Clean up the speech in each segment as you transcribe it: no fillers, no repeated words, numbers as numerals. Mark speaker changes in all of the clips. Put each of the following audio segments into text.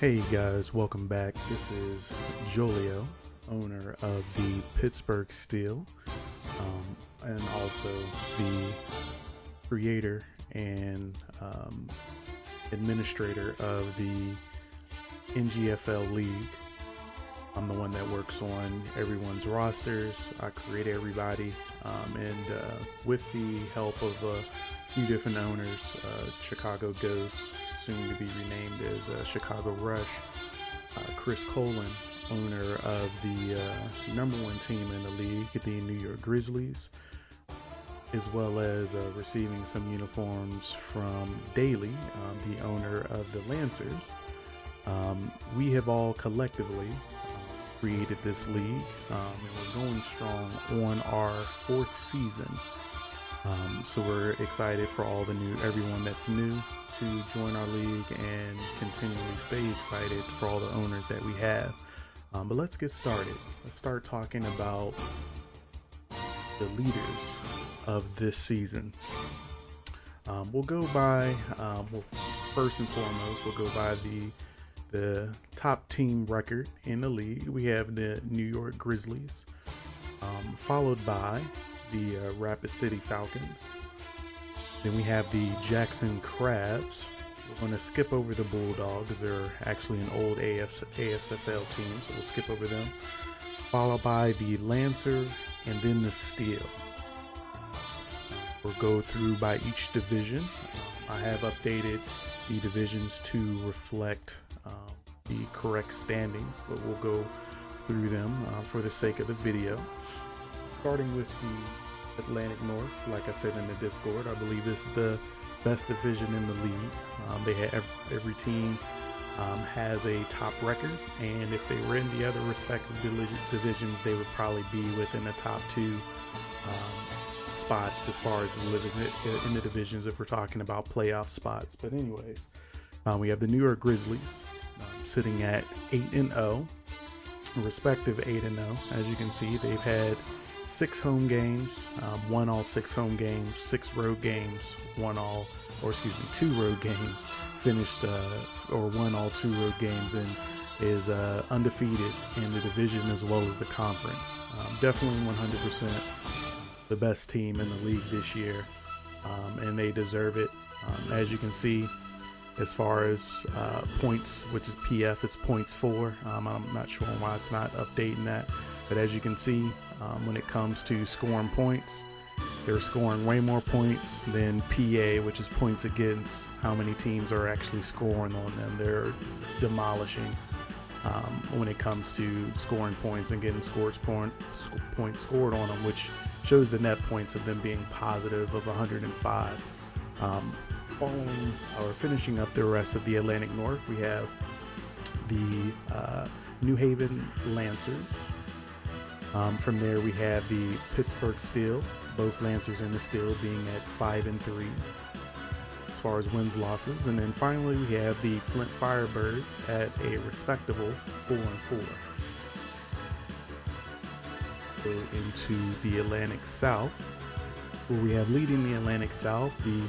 Speaker 1: Hey guys, welcome back. This is Jolio, owner of the Pittsburgh Steel, and also the creator and administrator of the NGFL League. I'm the one that works on everyone's rosters. I create everybody, and with the help of a few different owners, Chicago Ghost, soon to be renamed as Chicago Rush, Chris Colin, owner of the number one team in the league, the New York Grizzlies, as well as receiving some uniforms from Daly, the owner of the Lancers. We have all collectively created this league, and we're going strong on our fourth season. So we're excited for everyone that's new to join our league and continually stay excited for all the owners that we have. But let's get started. Let's start talking about the leaders of this season. We'll go by, first and foremost, we'll go by the top team record in the league. We have the New York Grizzlies, followed by the Rapid City Falcons. Then we have the Jackson Crabs. We're going to skip over the Bulldogs. They're actually an old ASFL team, so we'll skip over them. Followed by the Lancer and then the Steel. We'll go through by each division. I have updated the divisions to reflect the correct standings, but we'll go through them for the sake of the video. Starting with the Atlantic North, like I said in the Discord, I believe this is the best division in the league. They have every team has a top record, and if they were in the other respective divisions, they would probably be within the top two spots as far as living in the divisions if we're talking about playoff spots. But anyways, we have the New York Grizzlies sitting at 8-0, respective 8-0. As you can see, they've had 6 home games, won all 6 home games, 6 road games, 2 road games, finished or won all 2 road games, and is undefeated in the division as well as the conference. Definitely 100% the best team in the league this year, and they deserve it. As you can see, as far as points, which is PF, is points for. I'm not sure why it's not updating that, but as you can see, when it comes to scoring points, they're scoring way more points than PA, which is points against how many teams are actually scoring on them. They're demolishing when it comes to scoring points and getting points scored on them, which shows the net points of them being positive of 105. Following or finishing up the rest of the Atlantic North, we have the New Haven Lancers. From there, we have the Pittsburgh Steel, both Lancers and the Steel being at 5-3 as far as wins losses. And then finally, we have the Flint Firebirds at a respectable 4-4. Go into the Atlantic South, where we have leading the Atlantic South the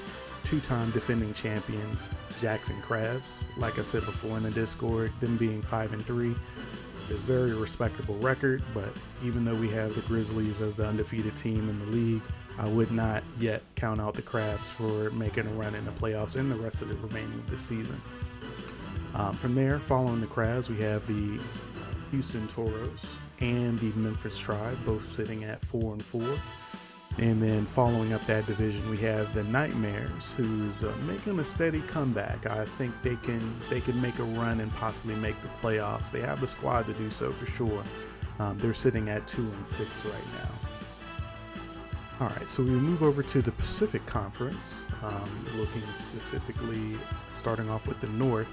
Speaker 1: 2-time defending champions Jackson Crabs. Like I said before in the Discord, them being 5-3 is very respectable record, but even though we have the Grizzlies as the undefeated team in the league, I would not yet count out the Crabs for making a run in the playoffs and the rest of the remaining of the season. From there, following the Crabs, we have the Houston Toros and the Memphis Tribe, both sitting at 4-4. And then following up that division, we have the Nightmares, who's making a steady comeback. I think they can make a run and possibly make the playoffs. They have the squad to do so for sure. They're sitting at 2-6 right now. All right, so we move over to the Pacific Conference, looking specifically, starting off with the North.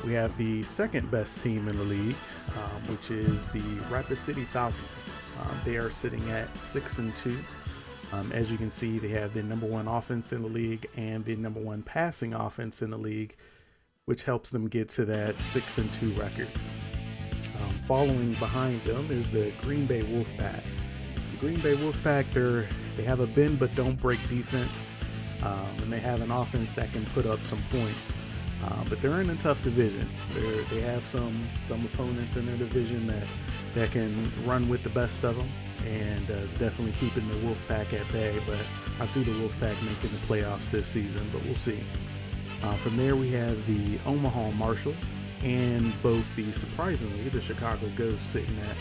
Speaker 1: We have the second best team in the league, which is the Rapid City Falcons. They are sitting at 6-2. As you can see, they have the number 1 offense in the league and the number 1 passing offense in the league, which helps them get to that 6-2 record. Following behind them is the Green Bay Wolfpack. The Green Bay Wolfpack, they have a bend but don't break defense, and they have an offense that can put up some points. But they're in a tough division. They have some opponents in their division that can run with the best of them, and it's definitely keeping the Wolfpack at bay. But I see the Wolfpack making the playoffs this season, but we'll see. From there, we have the Omaha Marshall and surprisingly, the Chicago Ghosts sitting at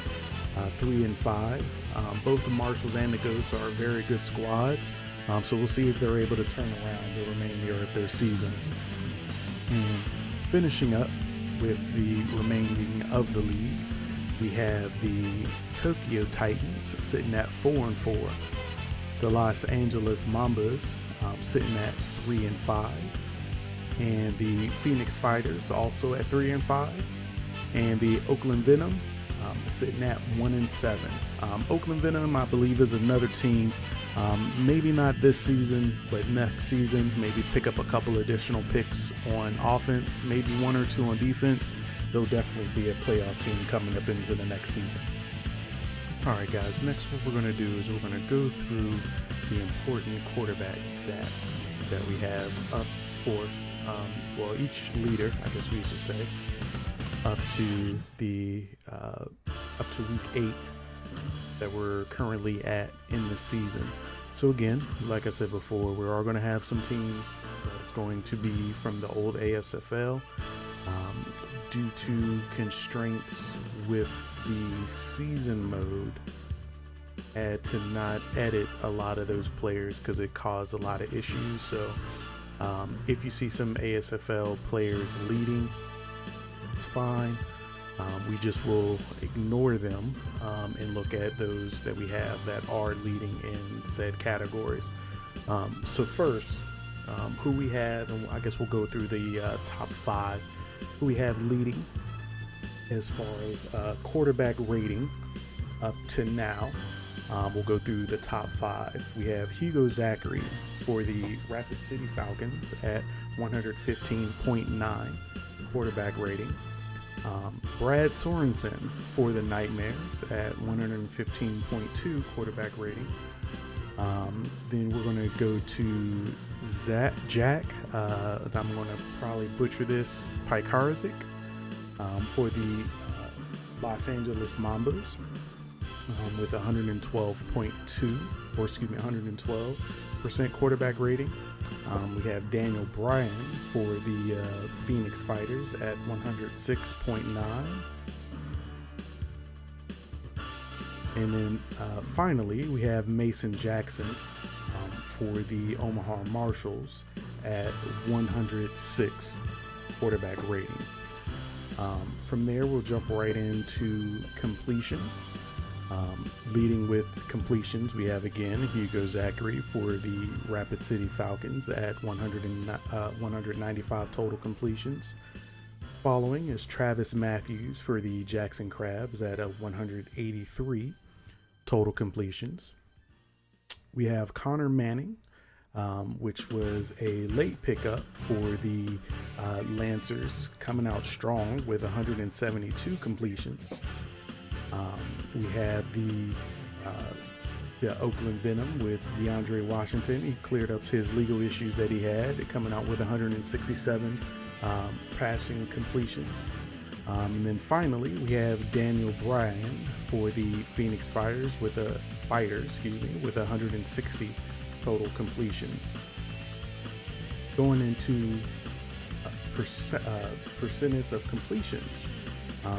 Speaker 1: 3-5. Both the Marshalls and the Ghosts are very good squads, so we'll see if they're able to turn around the remainder of their season. And finishing up with the remaining of the league, we have the Tokyo Titans sitting at 4-4. The Los Angeles Mambas sitting at 3-5. And the Phoenix Fighters also at 3-5. And the Oakland Venom sitting at 1-7. Oakland Venom, I believe, is another team. Maybe not this season, but next season, maybe pick up a couple additional picks on offense, maybe 1 or 2 on defense. They'll definitely be a playoff team coming up into the next season. All right, guys, next what we're going to do is we're going to go through the important quarterback stats that we have up for, each leader, I guess we should say, up to week 8 that we're currently at in the season. So again, like I said before, we are going to have some teams that's going to be from the old ASFL due to constraints with the season mode. Had to not edit a lot of those players because it caused a lot of issues. So if you see some ASFL players leading, it's fine. We just will ignore them and look at those that we have that are leading in said categories. So first, who we have, and I guess we'll go through the top 5 who we have leading as far as quarterback rating up to now. We'll go through the top 5. We have Hugo Zachary for the Rapid City Falcons at 115.9 quarterback rating. Brad Sorensen for the Nightmares at 115.2 quarterback rating. Then we're going to go to Jack, I'm going to probably butcher this, Pikarazik, for the Los Angeles Mambas with 112% quarterback rating. We have Daniel Bryan for the Phoenix Fighters at 106.9. And then finally, we have Mason Jackson for the Omaha Marshalls at 106 quarterback rating. From there, we'll jump right into completions. Leading with completions, we have again Hugo Zachary for the Rapid City Falcons at 195 total completions. Following is Travis Matthews for the Jackson Crabs at 183 total completions. We have Connor Manning, which was a late pickup for the Lancers, coming out strong with 172 completions. We have the Oakland Venom with DeAndre Washington. He cleared up his legal issues that he had, coming out with 167 passing completions. And then finally, we have Daniel Bryan for the Phoenix Fighters with 160 total completions. Going into percentage of completions.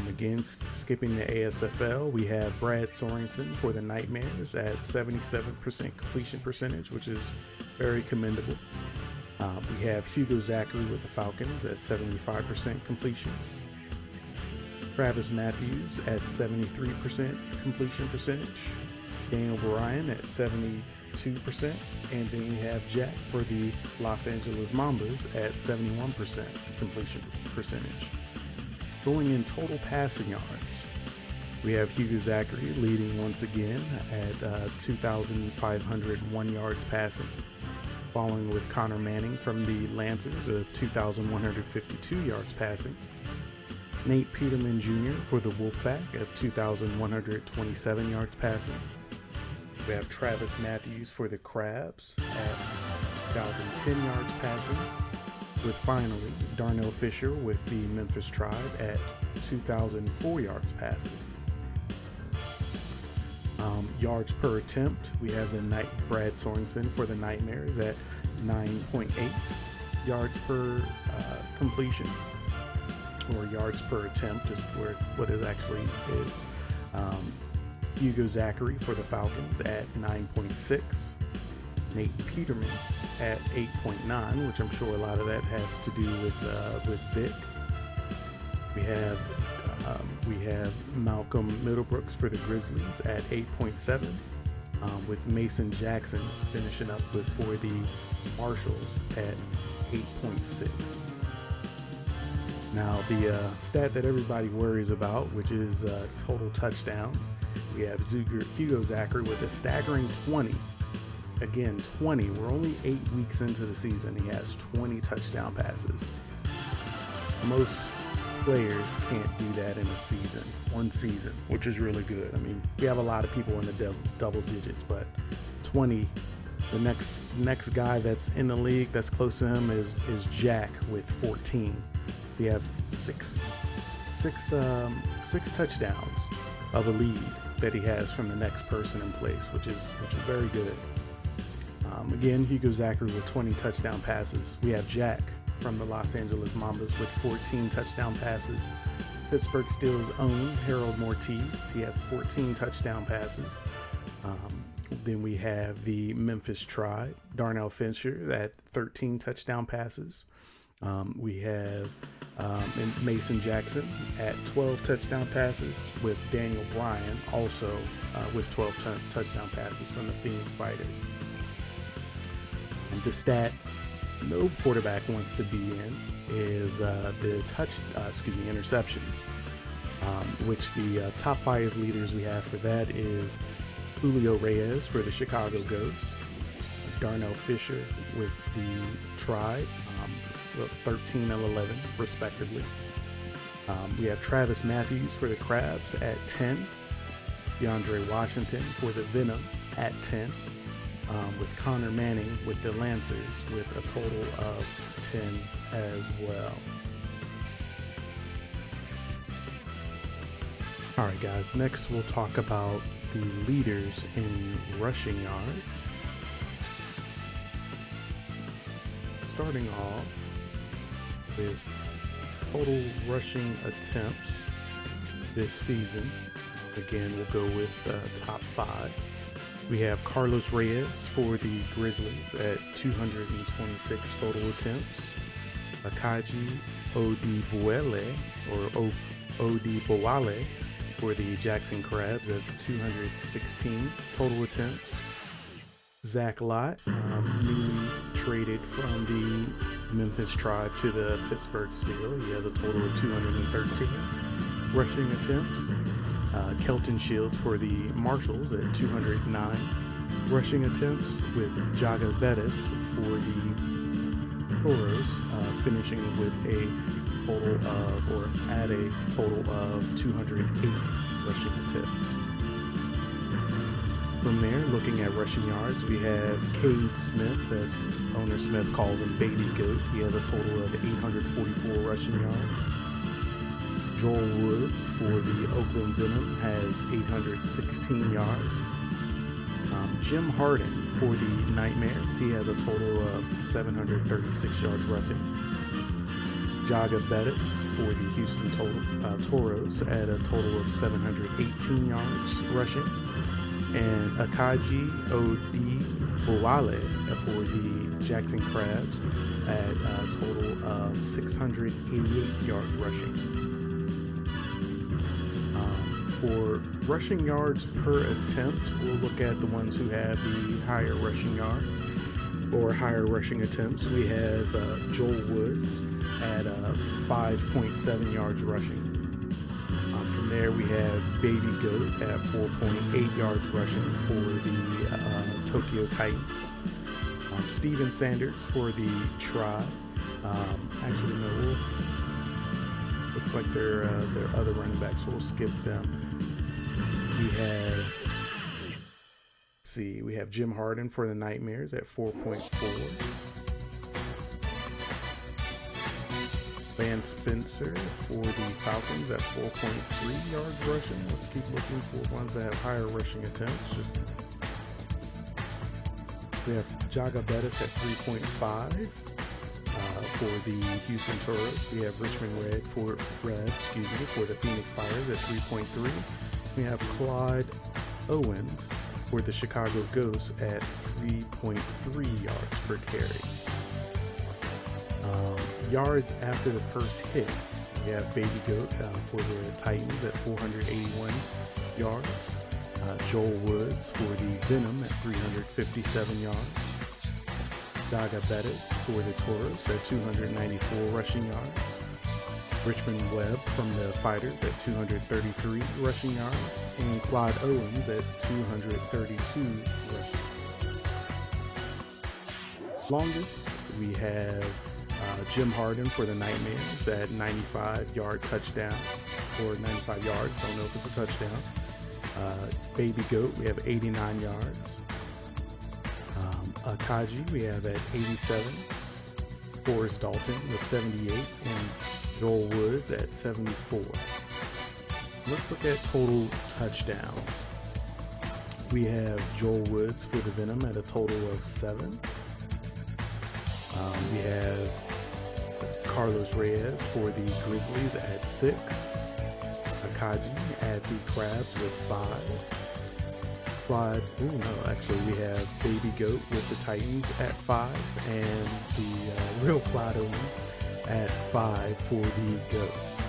Speaker 1: Again, skipping the ASFL, we have Brad Sorensen for the Nightmares at 77% completion percentage, which is very commendable. We have Hugo Zachary with the Falcons at 75% completion. Travis Matthews at 73% completion percentage. Daniel Bryan at 72%. And then we have Jack for the Los Angeles Mambas at 71% completion percentage. Going in total passing yards, we have Hugo Zachary leading once again at 2,501 yards passing, following with Connor Manning from the Lancers of 2,152 yards passing. Nate Peterman Jr. for the Wolfpack of 2,127 yards passing. We have Travis Matthews for the Crabs at 1,010 yards passing. with finally Darnell Fisher with the Memphis Tribe at 2,004 yards passing. Yards per attempt, we have Brad Sorensen for the Nightmares at 9.8 yards per completion, or yards per attempt is what it actually is. Hugo Zachary for the Falcons at 9.6. Nate Peterman at 8.9, which I'm sure a lot of that has to do with Vic. We have Malcolm Middlebrooks for the Grizzlies at 8.7, with Mason Jackson finishing up for the Marshals at 8.6. Now, the stat that everybody worries about, which is total touchdowns, we have Hugo Zachary with a staggering 20. Again, 20. We're only 8 weeks into the season. He has 20 touchdown passes. Most players can't do that in one season, which is really good. I mean, we have a lot of people in the double digits, but 20. The next guy that's in the league that's close to him is Jack with 14. So you have six touchdowns of a lead that he has from the next person in place, which is very good. Again, Hugo Zachary with 20 touchdown passes. We have Jack from the Los Angeles Mambas with 14 touchdown passes. Pittsburgh Steelers' own Harold Mortiz, he has 14 touchdown passes. Then we have the Memphis Tribe, Darnell Fisher at 13 touchdown passes. We have Mason Jackson at 12 touchdown passes, with Daniel Bryan also with 12 touchdown passes from the Phoenix Fighters. The stat no quarterback wants to be in is the interceptions, which the top 5 leaders we have for that is Julio Reyes for the Chicago Ghosts, Darnell Fisher with the Tribe, 13 and 11 respectively. We have Travis Matthews for the Crabs at 10, DeAndre Washington for the Venom at 10, with Connor Manning with the Lancers with a total of 10 as well. All right, guys, next we'll talk about the leaders in rushing yards. Starting off with total rushing attempts this season. Again, we'll go with top 5. We have Carlos Reyes for the Grizzlies at 226 total attempts. Akaji Odibuele for the Jackson Crabs at 216 total attempts. Zach Lott, newly traded from the Memphis Tribe to the Pittsburgh Steelers. He has a total of 213 rushing attempts. Kelton Shields for the Marshals at 209 rushing attempts, with Jaga Bettis for the Toros finishing with a total of 208 rushing attempts. From there, looking at rushing yards, we have Cade Smith, as owner Smith calls him Baby Goat. He has a total of 844 rushing yards. Joel Woods for the Oakland Venom has 816 yards. Jim Harden for the Nightmares, he has a total of 736 yards rushing. Jaga Bettis for the Houston Toros at a total of 718 yards rushing. And Akaji Odibuale for the Jackson Crabs at a total of 688 yards rushing. For rushing yards per attempt, we'll look at the ones who have the higher rushing yards or higher rushing attempts. We have Joel Woods at 5.7 yards rushing. From there, we have Baby Goat at 4.8 yards rushing for the Tokyo Titans. Steven Sanders for the Tribe. Actually, no, looks like they're other running backs, so we'll skip them. We have Jim Harden for the Nightmares at 4.4. Van Spencer for the Falcons at 4.3 yards rushing. Let's keep looking for ones that have higher rushing attempts. We have Jaga Bettis at 3.5 for the Houston Toros. We have Richmond Red for the Phoenix Fires at 3.3. We have Claude Owens for the Chicago Ghosts at 3.3 yards per carry. Yards after the first hit, we have Baby Goat for the Titans at 481 yards. Joel Woods for the Venom at 357 yards. Jaga Bettis for the Toros at 294 rushing yards. Richmond Webb from the Fighters at 233 rushing yards. And Claude Owens at 232 rushing yards. Longest, we have Jim Harden for the Nightmares at 95-yard touchdown, or 95 yards, don't know if it's a touchdown. Baby Goat, we have 89 yards. Akaji, we have at 87. Forrest Dalton with 78, and Joel Woods at 74. Let's look at total touchdowns. We have Joel Woods for the Venom at a total of 7. We have Carlos Reyes for the Grizzlies at 6. Akaji at the Crabs with 5. We have Baby Goat with the Titans at 5, and the real Claude Owens at 5 for the Goats.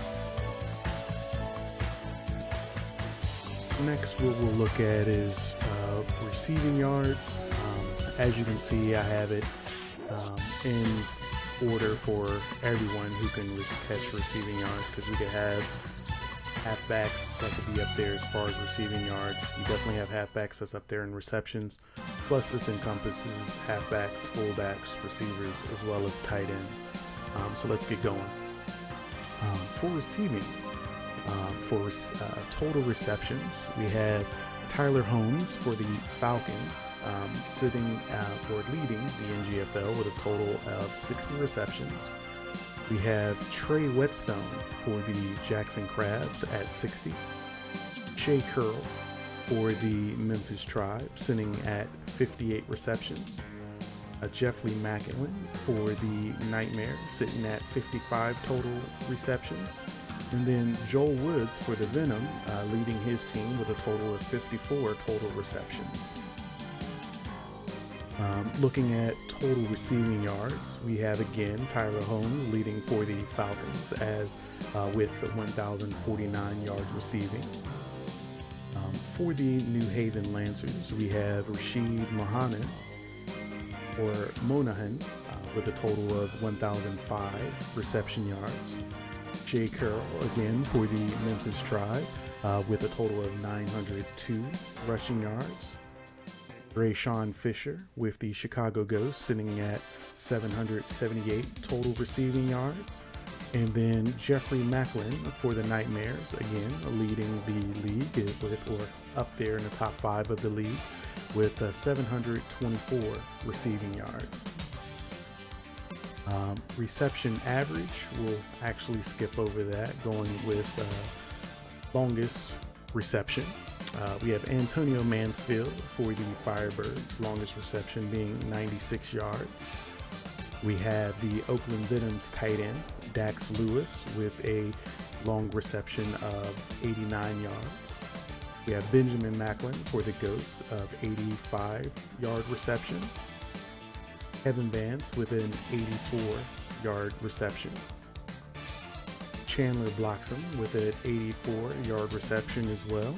Speaker 1: Next, what we'll look at is receiving yards. As you can see, I have it in order for everyone who can catch receiving yards, because we could have halfbacks that could be up there as far as receiving yards. We definitely have halfbacks that's up there in receptions. Plus, this encompasses halfbacks, fullbacks, receivers, as well as tight ends. So let's get going. For receiving, total receptions, we have Tyler Holmes for the Falcons, leading the NGFL with a total of 60 receptions. We have Trey Whetstone for the Jackson Crabs at 60. Shay Curl for the Memphis Tribe, sitting at 58 receptions. Jeffrey Macklin for the Nightmare, sitting at 55 total receptions. And then Joel Woods for the Venom, leading his team with a total of 54 total receptions. Looking at total receiving yards, we have again Tyler Holmes leading for the Falcons with 1,049 yards receiving. For the New Haven Lancers, we have Rashid Monahan with a total of 1,005 reception yards. Jay Curl again for the Memphis Tribe with a total of 902 rushing yards. Rayshawn Fisher with the Chicago Ghosts, sitting at 778 total receiving yards. And then Jeffrey Macklin for the Nightmares, again leading the league up there in the top 5 of the league with 724 receiving yards. Reception average, we'll actually skip over that, going with longest reception. We have Antonio Mansfield for the Firebirds, longest reception being 96 yards. We have the Oakland Venoms tight end, Dax Lewis, with a long reception of 89 yards. We have Benjamin Macklin for the Ghosts of 85-yard reception. Evan Vance with an 84-yard reception. Chandler Bloxham with an 84-yard reception as well.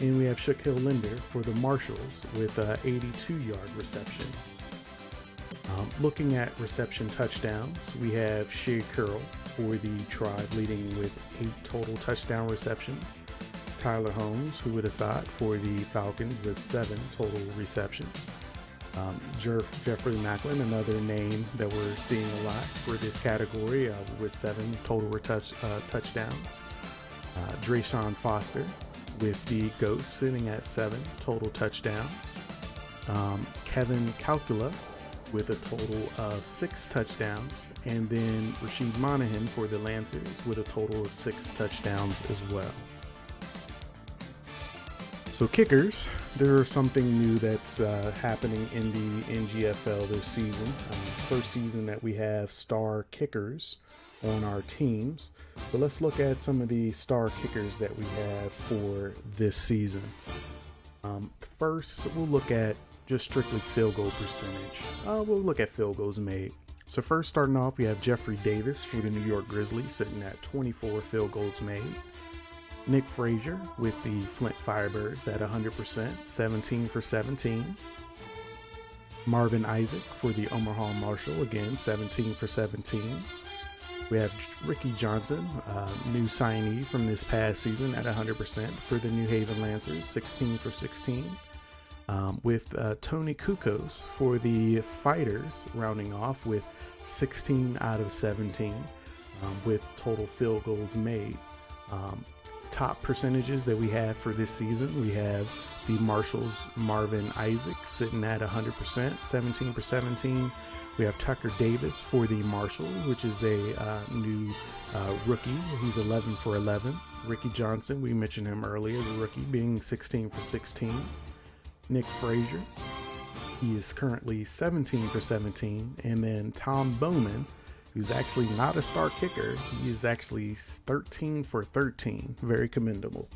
Speaker 1: And we have Shaquille Linder for the Marshals with an 82-yard reception. Looking at reception touchdowns, we have Shea Curl for the Tribe leading with 8 total touchdown receptions. Tyler Holmes, who would have thought, for the Falcons with 7 total receptions. Jeffrey Macklin, another name that we're seeing a lot for this category with 7 total touchdowns. Drayshawn Foster with the Ghosts sitting at 7 total touchdowns. Kevin Calcula with a total of 6 touchdowns, and then Rashid Monahan for the Lancers with a total of 6 touchdowns as well. So kickers, there's something new that's happening in the NGFL this season. First season that we have star kickers on our teams. So let's look at some of the star kickers that we have for this season. First, we'll look at just strictly field goal percentage. We'll look at field goals made. So first, starting off, we have Jeffrey Davis for the New York Grizzlies sitting at 24 field goals made. Nick Frazier with the Flint Firebirds at 100%, 17 for 17. Marvin Isaac for the Omaha Marshall, again, 17 for 17. We have Ricky Johnson, new signee from this past season at 100% for the New Haven Lancers, 16 for 16. With Tony Kukos for the Fighters, rounding off with 16 out of 17 with total field goals made. Top percentages that we have for this season, we have the Marshals' Marvin Isaac sitting at 100%, 17 for 17. We have Tucker Davis for the Marshals, which is a new rookie. He's 11 for 11. Ricky Johnson, we mentioned him earlier, the rookie, being 16 for 16. Nick Frazier, he is currently 17 for 17. And then Tom Bowman, who's actually not a star kicker, he is actually 13 for 13. Very commendable.